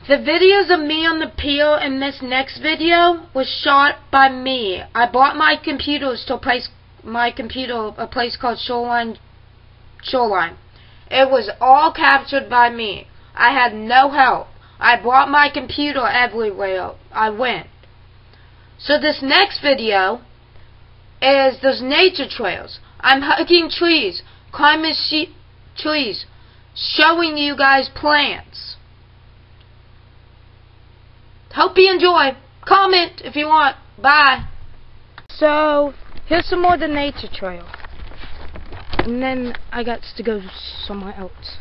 The videos of me on the pier in this next video was shot by me. I bought my computers to a place called Shoreline. It was all captured by me. I had no help. I brought my computer everywhere I went. So this next video is those nature trails. I'm hugging trees, climbing trees, showing you guys plants. Hope you enjoy. Comment if you want. Bye. So, here's some more of the nature trail. And then I got to go somewhere else.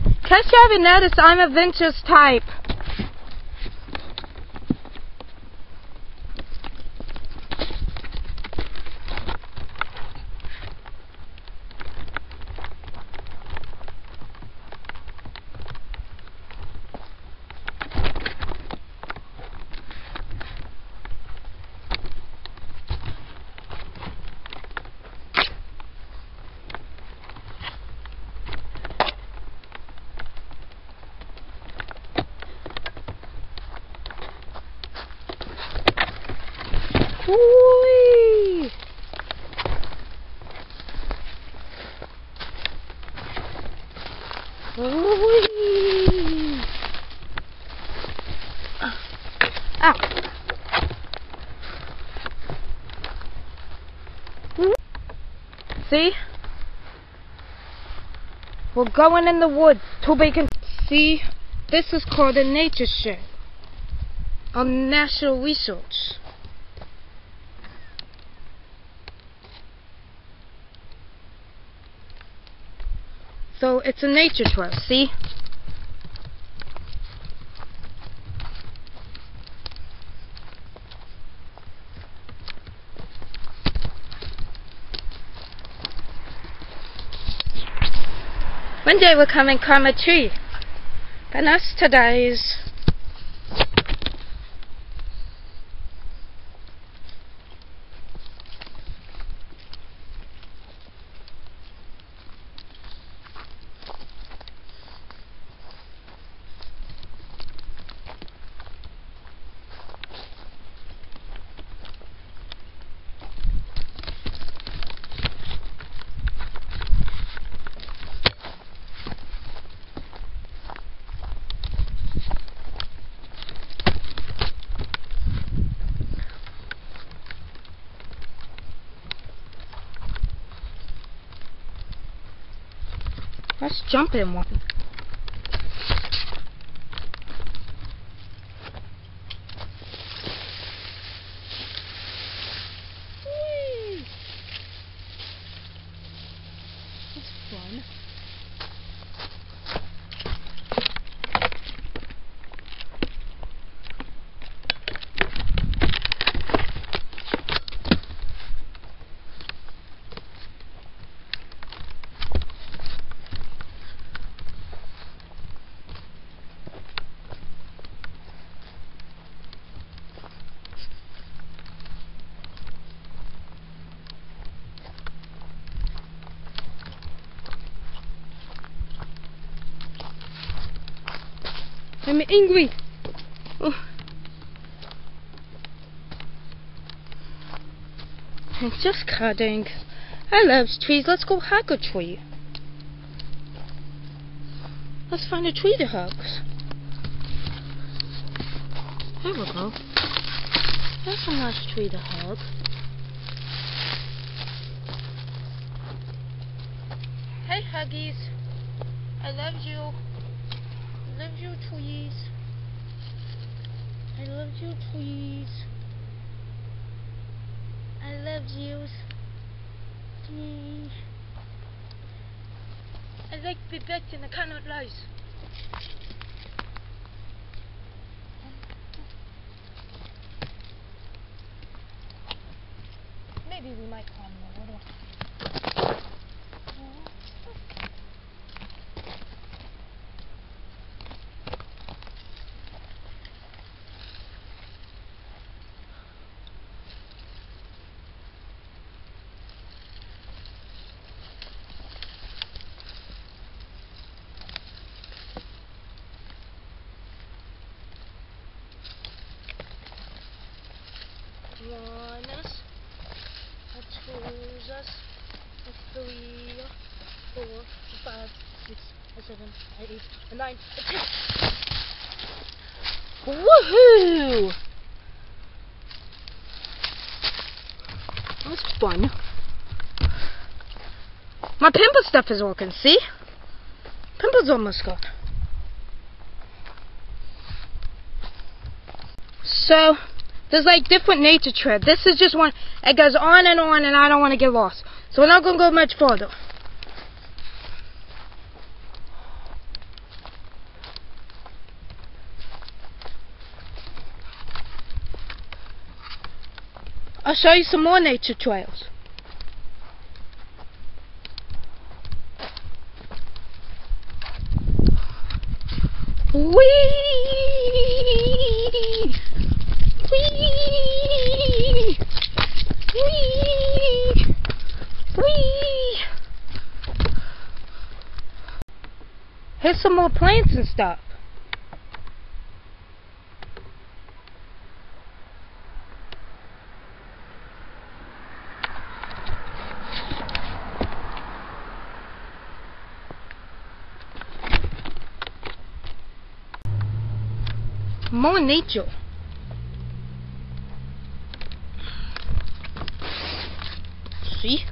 In case you haven't noticed, I'm a vintage type. Whee! Whee! Ow! See? We're going in the woods till we can see. This is called a nature show on National Research. So it's a nature trail, see? One day we'll come and climb a tree. But not today's. Let's jump in one. Whee! That's fun. I'm angry. Oh. I'm just kidding. I love trees. Let's go hug a tree. Let's find a tree to hug. There we go. That's a nice tree to hug. Hey, huggies. I love you. I love you, trees. I love you, trees. I love you. I like the bed and I cannot lie. Maybe we might climb a little. 7, 8, 9, 10. Woohoo! That's fun. My pimple stuff is working, see? Pimple's almost gone. So, there's like different nature trails. This is just one. It goes on and I don't want to get lost. So we're not going to go much further. I'll show you some more nature trails. Whee! Whee! Whee! Whee! Here's some more plants and stuff. More nature. See?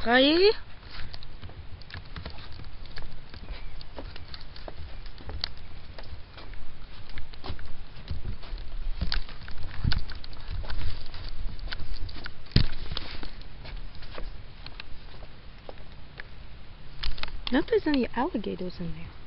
Aí. Not if there's any alligators in there.